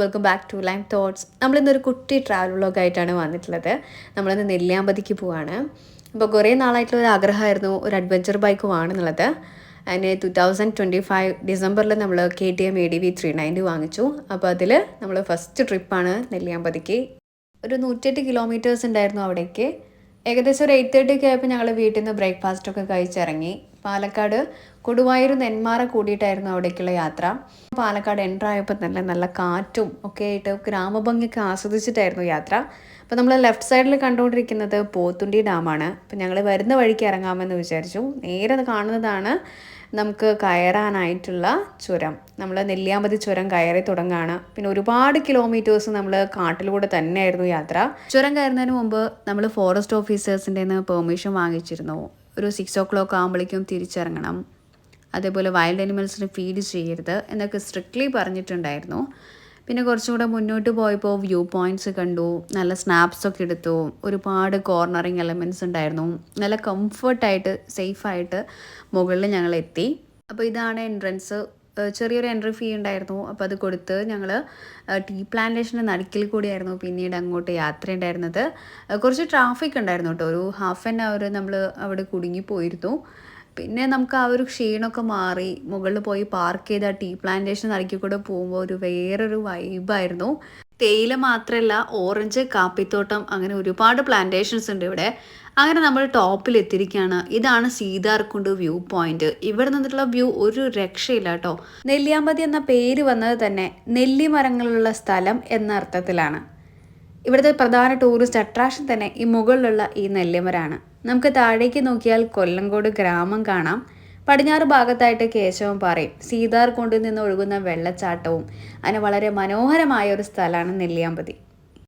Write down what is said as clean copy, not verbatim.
Welcome back to Lime Thoughts. നമ്മളിന്നൊരു കുട്ടി travel വ്ളോഗായിട്ടാണ് വന്നിട്ടുള്ളത്. നമ്മളിന്ന് നെല്ലിയാമ്പതിക്ക് പോവാണ്. അപ്പോൾ കുറേ നാളായിട്ടുള്ള ഒരു ആഗ്രഹമായിരുന്നു ഒരു അഡ്വഞ്ചർ ബൈക്ക് വാങ്ങുന്നുള്ളത്. അതിന് 2025 ഡിസംബറിൽ നമ്മൾ KTM ADV 390 വാങ്ങിച്ചു. അപ്പോൾ അതിൽ നമ്മൾ ഫസ്റ്റ് ട്രിപ്പാണ് നെല്ലിയാമ്പതിക്ക്. ഒരു 108 കിലോമീറ്റേഴ്സ് ഉണ്ടായിരുന്നു അവിടേക്ക്. ഏകദേശം ഒരു 8:30 ഒക്കെ ആയപ്പോൾ ഞങ്ങൾ വീട്ടിൽ നിന്ന് ബ്രേക്ക്ഫാസ്റ്റൊക്കെ കഴിച്ചിറങ്ങി. പാലക്കാട് കൊടുവായൂർ നെന്മാറ കൂടിയിട്ടായിരുന്നു അവിടേക്കുള്ള യാത്ര. പാലക്കാട് എൻ്റർ ആയപ്പോൾ തന്നെ നല്ല കാറ്റും ഒക്കെ ആയിട്ട് ഗ്രാമഭംഗിയൊക്കെ ആസ്വദിച്ചിട്ടായിരുന്നു യാത്ര. അപ്പോൾ നമ്മൾ ലെഫ്റ്റ് സൈഡിൽ കണ്ടുകൊണ്ടിരിക്കുന്നത് പോത്തുണ്ടി ഡാമാണ്. അപ്പോൾ ഞങ്ങൾ വരുന്ന വഴിക്ക് ഇറങ്ങാമെന്ന് വിചാരിച്ചു. നേരെ കാണുന്നതാണ് നമുക്ക് കയറാനായിട്ടുള്ള ചുരം. നമ്മൾ നെല്ലിയാമ്പതി ചുരം കയറി തുടങ്ങുകയാണ്. പിന്നെ ഒരുപാട് കിലോമീറ്റേഴ്സ് നമ്മൾ കാട്ടിലൂടെ തന്നെയായിരുന്നു യാത്ര. ചുരം കയറുന്നതിന് മുമ്പ് നമ്മൾ ഫോറസ്റ്റ് ഓഫീസേഴ്സിൻ്റെ നിന്ന് പെർമിഷൻ വാങ്ങിച്ചിരുന്നു. ഒരു 6 o'clock ആകുമ്പോഴേക്കും തിരിച്ചിറങ്ങണം, അതേപോലെ വൈൽഡ് അനിമൽസിന് ഫീഡ് ചെയ്യരുത് എന്നൊക്കെ സ്ട്രിക്ട്ലി പറഞ്ഞിട്ടുണ്ടായിരുന്നു. പിന്നെ കുറച്ചും കൂടെ മുന്നോട്ട് പോയപ്പോൾ വ്യൂ പോയിൻറ്റ്സ് കണ്ടു, നല്ല സ്നാപ്സൊക്കെ എടുത്തു. ഒരുപാട് കോർണറിങ് എലമെൻറ്റ്സ് ഉണ്ടായിരുന്നു. നല്ല കംഫർട്ടായിട്ട് സേഫായിട്ട് മുകളിൽ ഞങ്ങൾ എത്തി. അപ്പോൾ ഇതാണ് എൻട്രൻസ്. ചെറിയൊരു എൻട്രി ഫീ ഉണ്ടായിരുന്നു. അപ്പോൾ അത് കൊടുത്ത് ഞങ്ങൾ ടീ പ്ലാന്റേഷൻ്റെ നടുക്കിൽ കൂടിയായിരുന്നു പിന്നീട് അങ്ങോട്ട് യാത്ര ഉണ്ടായിരുന്നത്. കുറച്ച് ട്രാഫിക് ഉണ്ടായിരുന്നു കേട്ടോ. ഒരു ഹാഫ് ആൻ അവർ നമ്മൾ അവിടെ കുടുങ്ങിപ്പോയിരുന്നു. പിന്നെ നമുക്ക് ആ ഒരു ക്ഷീണമൊക്കെ മാറി മുകളിൽ പോയി പാർക്ക് ചെയ്ത ടീ പ്ലാന്റേഷൻ നടുക്കിൽ കൂടെ പോകുമ്പോൾ ഒരു വേറൊരു വൈബായിരുന്നു. തേയില മാത്രമല്ല, ഓറഞ്ച്, കാപ്പിത്തോട്ടം, അങ്ങനെ ഒരുപാട് പ്ലാന്റേഷൻസ് ഉണ്ട് ഇവിടെ. അങ്ങനെ നമ്മൾ ടോപ്പിൽ എത്തിയിരിക്കുകയാണ്. ഇതാണ് സീതാർകുണ്ട് വ്യൂ പോയിന്റ്. ഇവിടെ നിന്നിട്ടുള്ള വ്യൂ ഒരു രക്ഷയില്ല കേട്ടോ. നെല്ലിയാമ്പതി എന്ന പേര് വന്നത് തന്നെ നെല്ലിമരങ്ങളുള്ള സ്ഥലം എന്ന അർത്ഥത്തിലാണ്. ഇവിടുത്തെ പ്രധാന ടൂറിസ്റ്റ് അട്രാക്ഷൻ തന്നെ ഈ മുകളിലുള്ള ഈ നെല്ലിമരമാണ്. നമുക്ക് താഴേക്ക് നോക്കിയാൽ കൊല്ലങ്കോട് ഗ്രാമം കാണാം. പടിഞ്ഞാറ് ഭാഗത്തായിട്ട് കേശവൻപാറയും സീതാർകുണ്ടിൽ നിന്ന് ഒഴുകുന്ന വെള്ളച്ചാട്ടവും. അങ്ങനെ വളരെ മനോഹരമായ ഒരു സ്ഥലമാണ് നെല്ലിയാമ്പതി.